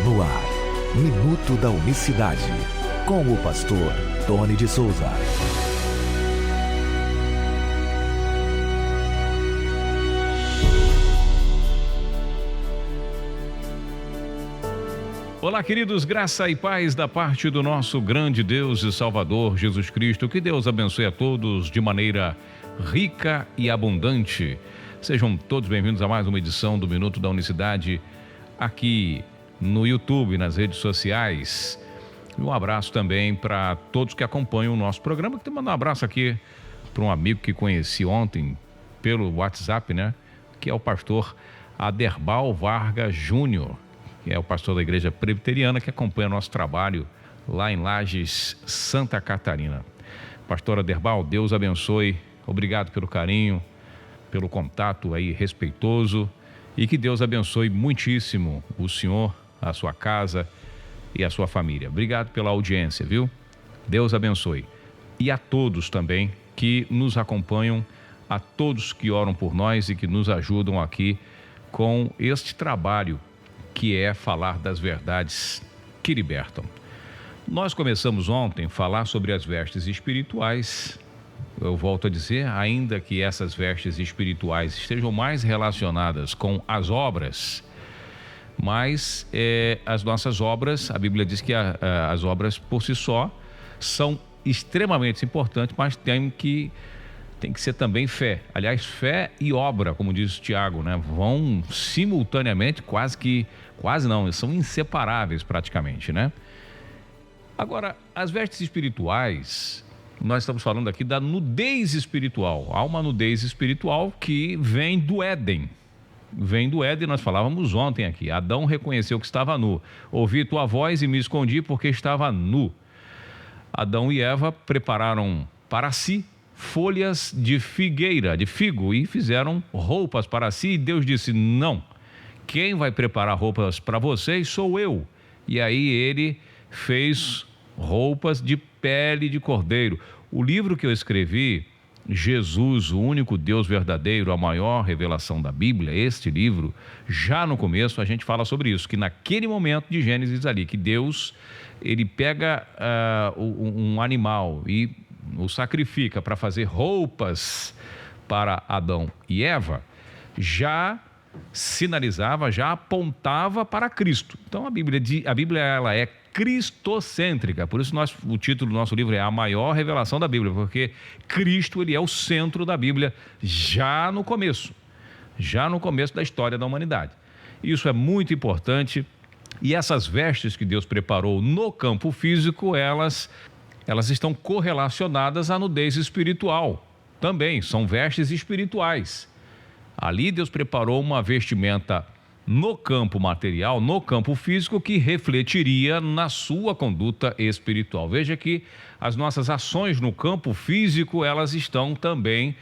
No ar, Minuto da Unicidade, com o pastor Tony de Souza. Olá, queridos, graça e paz da parte do nosso grande Deus e Salvador Jesus Cristo. Que Deus abençoe a todos de maneira rica e abundante. Sejam todos bem-vindos a mais uma edição do Minuto da Unicidade aqui no YouTube, nas redes sociais. E um abraço também para todos que acompanham o nosso programa. Quero mandar um abraço aqui para um amigo que conheci ontem pelo WhatsApp, né? Que é o pastor Aderbal Vargas Júnior, que é o pastor da Igreja Presbiteriana, que acompanha nosso trabalho lá em Lages, Santa Catarina. Pastor Aderbal, Deus abençoe. Obrigado pelo carinho, pelo contato aí respeitoso, e que Deus abençoe muitíssimo o senhor, a sua casa e a sua família. Obrigado pela audiência, viu? Deus abençoe. E a todos também que nos acompanham, a todos que oram por nós e que nos ajudam aqui com este trabalho que é falar das verdades que libertam. Nós começamos ontem a falar sobre as vestes espirituais. Eu volto a dizer, ainda que essas vestes espirituais estejam mais relacionadas com as obras, mas as nossas obras, a Bíblia diz que as obras por si só são extremamente importantes, mas tem que ser também fé. Aliás, fé e obra, como diz o Tiago, né? Vão simultaneamente, quase não, são inseparáveis praticamente, né? Agora, as vestes espirituais, nós estamos falando aqui da nudez espiritual. Há uma nudez espiritual que vem do Éden. Vem do Éden, nós falávamos ontem aqui. Adão reconheceu que estava nu. Ouvi tua voz e me escondi porque estava nu. Adão e Eva prepararam para si folhas de figueira, de figo, e fizeram roupas para si. E Deus disse, não, quem vai preparar roupas para vocês sou eu. E aí ele fez roupas de pele de cordeiro. O livro que eu escrevi, Jesus, o único Deus verdadeiro, a maior revelação da Bíblia, este livro, já no começo a gente fala sobre isso, que naquele momento de Gênesis ali, que Deus, ele pega um animal e o sacrifica para fazer roupas para Adão e Eva, já sinalizava, já apontava para Cristo. Então a Bíblia ela é cristocêntrica, por isso o título do nosso livro é A Maior Revelação da Bíblia, porque Cristo ele é o centro da Bíblia já no começo da história da humanidade. Isso é muito importante, e essas vestes que Deus preparou no campo físico, elas estão correlacionadas à nudez espiritual também, são vestes espirituais. Ali Deus preparou uma vestimenta no campo material, no campo físico, que refletiria na sua conduta espiritual. Veja que as nossas ações no campo físico, elas estão também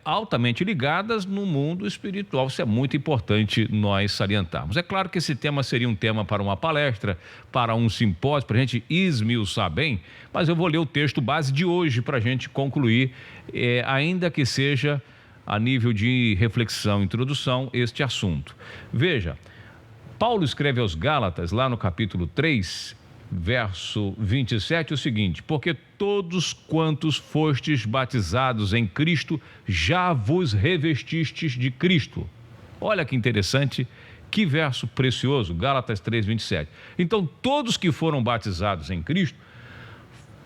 altamente ligadas no mundo espiritual. Isso é muito importante nós salientarmos. É claro que esse tema seria um tema para uma palestra, para um simpósio, para a gente esmiuçar bem, mas eu vou ler o texto base de hoje para a gente concluir, ainda que seja a nível de reflexão, introdução, este assunto. Veja, Paulo escreve aos Gálatas, lá no capítulo 3, verso 27, o seguinte: porque todos quantos fostes batizados em Cristo, já vos revestistes de Cristo. Olha que interessante, que verso precioso, Gálatas 3, 27. Então, todos que foram batizados em Cristo,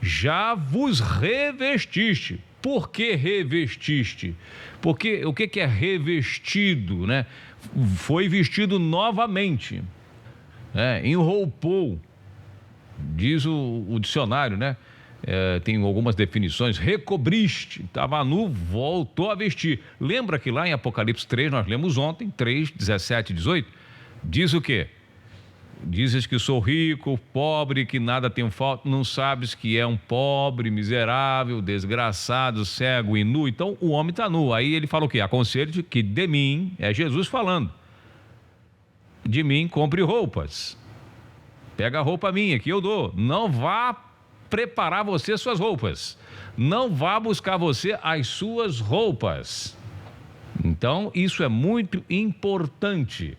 já vos revestiste. Por que revestiste? Porque o que é revestido, né? Foi vestido novamente, enroupou, diz o dicionário, né? Tem algumas definições. Recobriste, estava nu, voltou a vestir. Lembra que lá em Apocalipse 3, nós lemos ontem, 3, 17 e 18, diz o quê? Dizes que sou rico, pobre, que nada tenho falta, não sabes que é um pobre, miserável, desgraçado, cego e nu. Então o homem está nu. Aí ele fala o quê? Aconselho-te que de mim, é Jesus falando, de mim compre roupas. Pega a roupa minha que eu dou. Não vá preparar você suas roupas. Não vá buscar você as suas roupas. Então isso é muito importante.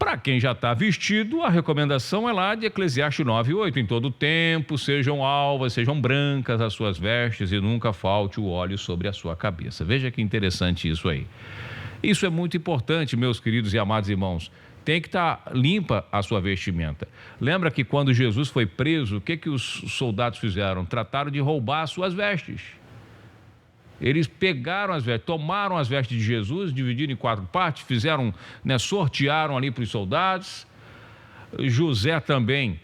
Para quem já está vestido, a recomendação é lá de Eclesiastes 9:8. Em todo tempo sejam alvas, sejam brancas as suas vestes e nunca falte o óleo sobre a sua cabeça. Veja que interessante isso aí. Isso é muito importante, meus queridos e amados irmãos. Tem que estar limpa a sua vestimenta. Lembra que quando Jesus foi preso, o que os soldados fizeram? Trataram de roubar as suas vestes. Eles pegaram as vestes, tomaram as vestes de Jesus, dividiram em 4 partes, fizeram, sortearam ali para os soldados. José também,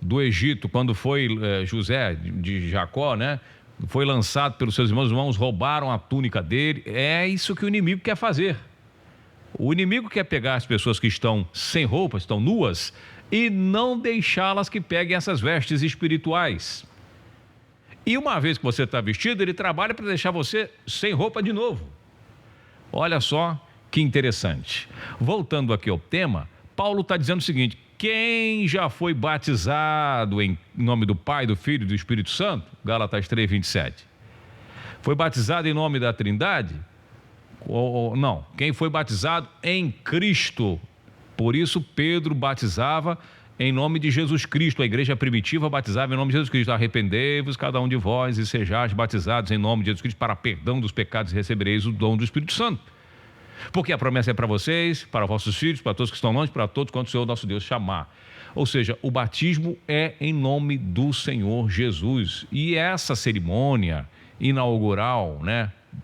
do Egito, quando foi José de Jacó, foi lançado pelos seus irmãos, roubaram a túnica dele. É isso que o inimigo quer fazer. O inimigo quer pegar as pessoas que estão sem roupa, estão nuas, e não deixá-las que peguem essas vestes espirituais. E uma vez que você está vestido, ele trabalha para deixar você sem roupa de novo. Olha só que interessante. Voltando aqui ao tema, Paulo está dizendo o seguinte: quem já foi batizado em nome do Pai, do Filho e do Espírito Santo, Gálatas 3:27, foi batizado em nome da Trindade? Não, quem foi batizado em Cristo. Por isso Pedro batizava em nome de Jesus Cristo. A igreja primitiva batizava em nome de Jesus Cristo. Arrependei-vos cada um de vós e sejais batizados em nome de Jesus Cristo para perdão dos pecados e recebereis o dom do Espírito Santo. Porque a promessa é para vocês, para vossos filhos, para todos que estão longe, para todos quanto o Senhor nosso Deus chamar. Ou seja, o batismo é em nome do Senhor Jesus. E essa cerimônia inaugural,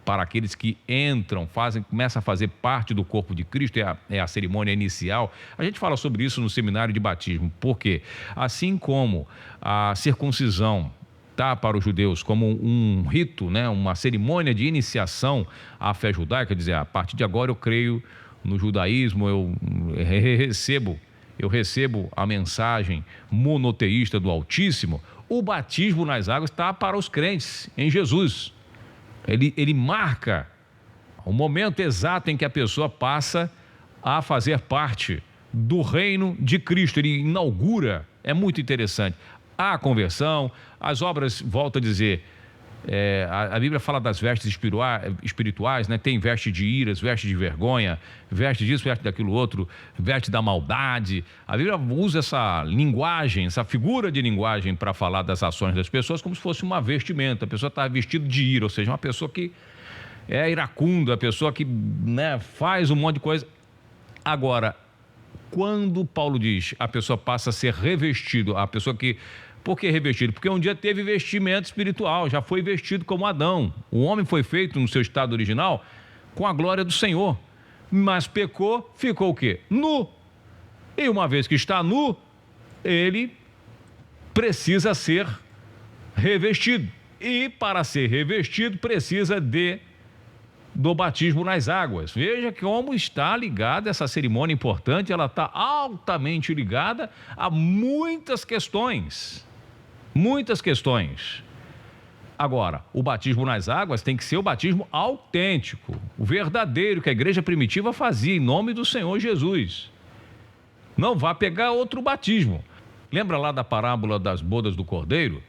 para aqueles que entram, começam a fazer parte do corpo de Cristo, é a cerimônia inicial. A gente fala sobre isso no seminário de batismo, porque assim como a circuncisão está para os judeus como um rito, uma cerimônia de iniciação à fé judaica, quer dizer, a partir de agora eu creio no judaísmo, eu recebo a mensagem monoteísta do Altíssimo. O batismo nas águas está para os crentes em Jesus. Ele marca o momento exato em que a pessoa passa a fazer parte do reino de Cristo. Ele inaugura, é muito interessante, a conversão, as obras, volto a dizer, a Bíblia fala das vestes espirituais, tem veste de iras, veste de vergonha, veste disso, veste daquilo outro, veste da maldade. A Bíblia usa essa linguagem, essa figura de linguagem para falar das ações das pessoas como se fosse uma vestimenta. A pessoa está vestida de ira, ou seja, uma pessoa que é iracunda, a pessoa que faz um monte de coisa. Agora, quando Paulo diz a pessoa passa a ser revestido, a pessoa que... Por que revestido? Porque um dia teve vestimento espiritual, já foi vestido como Adão. O homem foi feito no seu estado original com a glória do Senhor, mas pecou, ficou o quê? Nu. E uma vez que está nu, ele precisa ser revestido. E para ser revestido precisa do batismo nas águas. Veja como está ligada essa cerimônia importante, ela está altamente ligada a muitas questões. Muitas questões. Agora, o batismo nas águas tem que ser o batismo autêntico, o verdadeiro que a igreja primitiva fazia em nome do Senhor Jesus. Não vá pegar outro batismo. Lembra lá da parábola das bodas do Cordeiro?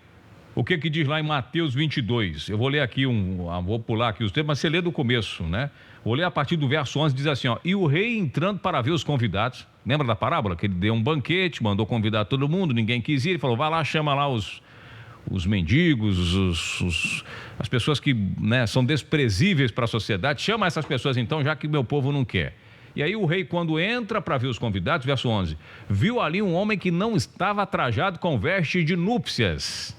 O que diz lá em Mateus 22? Eu vou ler aqui, vou pular aqui os textos, mas você lê do começo, Vou ler a partir do verso 11, diz assim, e o rei entrando para ver os convidados, lembra da parábola? Que ele deu um banquete, mandou convidar todo mundo, ninguém quis ir, ele falou, vai lá, chama lá os mendigos, as pessoas que são desprezíveis para a sociedade, chama essas pessoas então, já que meu povo não quer. E aí o rei, quando entra para ver os convidados, verso 11, viu ali um homem que não estava trajado com veste de núpcias.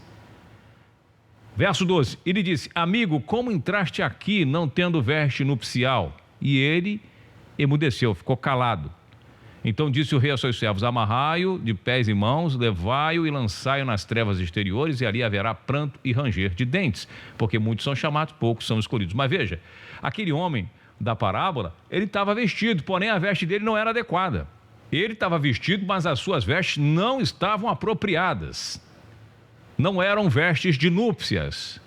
Verso 12, ele disse, amigo, como entraste aqui não tendo veste nupcial? E ele emudeceu, ficou calado. Então disse o rei aos seus servos, amarrai-o de pés e mãos, levai-o e lançai-o nas trevas exteriores, e ali haverá pranto e ranger de dentes, porque muitos são chamados, poucos são escolhidos. Mas veja, aquele homem da parábola, ele estava vestido, porém a veste dele não era adequada. Ele estava vestido, mas as suas vestes não estavam apropriadas. Não eram vestes de núpcias.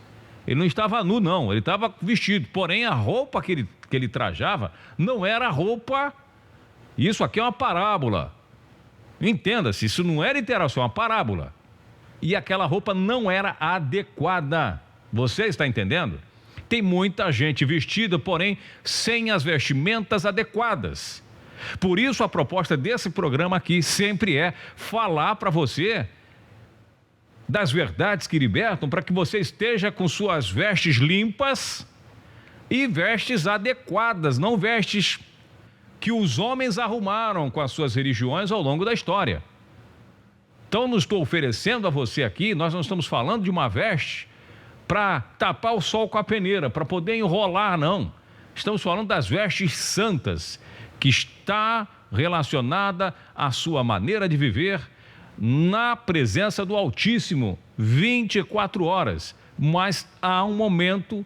Ele não estava nu, não. Ele estava vestido. Porém, a roupa que ele trajava não era roupa... Isso aqui é uma parábola. Entenda-se, isso não é literal, isso é uma parábola. E aquela roupa não era adequada. Você está entendendo? Tem muita gente vestida, porém, sem as vestimentas adequadas. Por isso a proposta desse programa aqui sempre é falar para você das verdades que libertam, para que você esteja com suas vestes limpas e vestes adequadas, não vestes que os homens arrumaram com as suas religiões ao longo da história. Então não estou oferecendo a você aqui, nós não estamos falando de uma veste para tapar o sol com a peneira, para poder enrolar, não. Estamos falando das vestes santas, que está relacionada à sua maneira de viver na presença do Altíssimo, 24 horas. Mas há um momento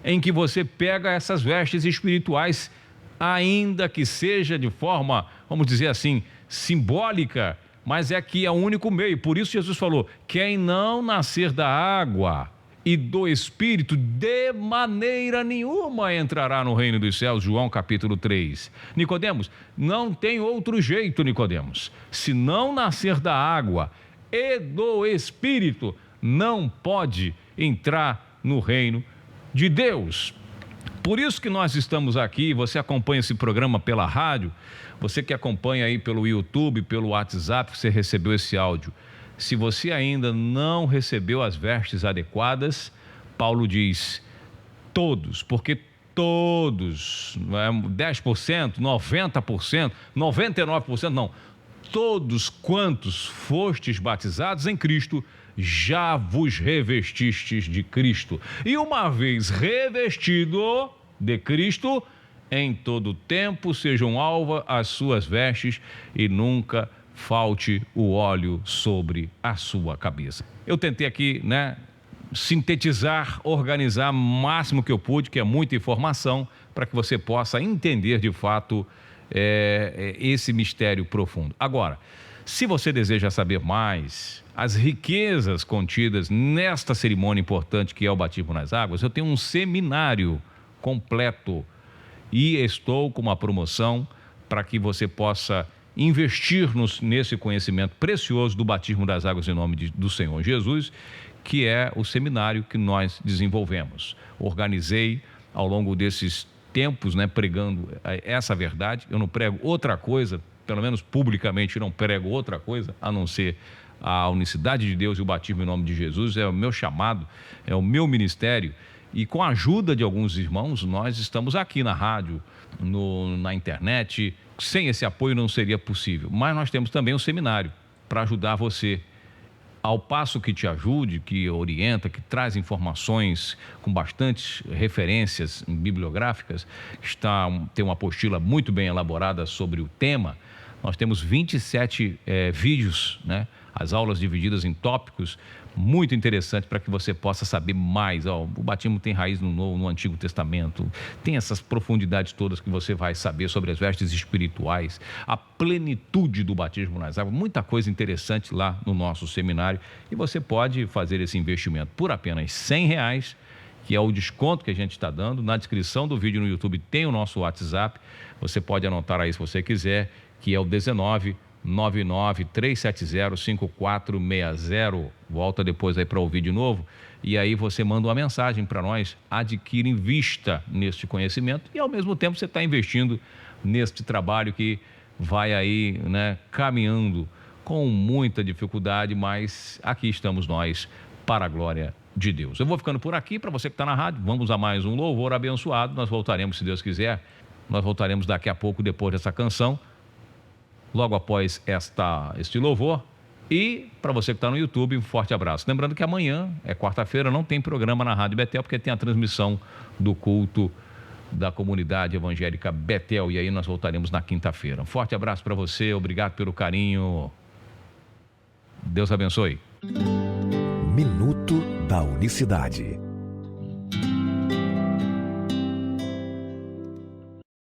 em que você pega essas vestes espirituais, ainda que seja de forma, vamos dizer assim, simbólica, mas é que é o único meio. Por isso Jesus falou: quem não nascer da água e do Espírito, de maneira nenhuma entrará no reino dos céus. João capítulo 3. Nicodemos, não tem outro jeito, Nicodemos. Se não nascer da água e do Espírito, não pode entrar no reino de Deus. Por isso que nós estamos aqui. Você acompanha esse programa pela rádio, você que acompanha aí pelo YouTube, pelo WhatsApp, você recebeu esse áudio. Se você ainda não recebeu as vestes adequadas, Paulo diz: todos, porque todos, 10%, 90%, 99%, não, todos quantos fostes batizados em Cristo, já vos revestistes de Cristo. E uma vez revestido de Cristo, em todo tempo sejam alvas as suas vestes e nunca falte o óleo sobre a sua cabeça. Eu tentei aqui, sintetizar, organizar o máximo que eu pude, que é muita informação, para que você possa entender de fato esse mistério profundo. Agora, se você deseja saber mais as riquezas contidas nesta cerimônia importante que é o batismo nas águas, eu tenho um seminário completo e estou com uma promoção para que você possa investir nesse conhecimento precioso do batismo das águas em nome do Senhor Jesus, que é o seminário que nós desenvolvemos. Organizei ao longo desses tempos, pregando essa verdade. Eu não prego outra coisa, pelo menos publicamente não prego outra coisa, a não ser a unicidade de Deus e o batismo em nome de Jesus. É o meu chamado, é o meu ministério. E com a ajuda de alguns irmãos, nós estamos aqui na rádio, na internet. Sem esse apoio não seria possível. Mas nós temos também um seminário para ajudar você. Ao passo que te ajude, que orienta, que traz informações com bastantes referências bibliográficas, tem uma apostila muito bem elaborada sobre o tema. Nós temos 27 vídeos, as aulas divididas em tópicos, muito interessante para que você possa saber mais. O batismo tem raiz no Antigo Testamento, tem essas profundidades todas que você vai saber sobre as vestes espirituais, a plenitude do batismo nas águas, muita coisa interessante lá no nosso seminário. E você pode fazer esse investimento por apenas R$100, que é o desconto que a gente está dando. Na descrição do vídeo no YouTube tem o nosso WhatsApp, você pode anotar aí se você quiser, que é o 1999-370-5460. Volta depois aí para ouvir de novo. E aí você manda uma mensagem para nós, adquire invista neste conhecimento e ao mesmo tempo você está investindo neste trabalho que vai aí, caminhando com muita dificuldade, mas aqui estamos nós para a glória de Deus. Eu vou ficando por aqui. Para você que está na rádio, vamos a mais um louvor abençoado. Nós voltaremos, se Deus quiser. Nós voltaremos daqui a pouco, depois dessa canção, logo após este louvor. E para você que está no YouTube, um forte abraço. Lembrando que amanhã, é quarta-feira, não tem programa na Rádio Betel, porque tem a transmissão do culto da comunidade evangélica Betel. E aí nós voltaremos na quinta-feira. Um forte abraço para você, obrigado pelo carinho. Deus abençoe. Minuto da Unicidade.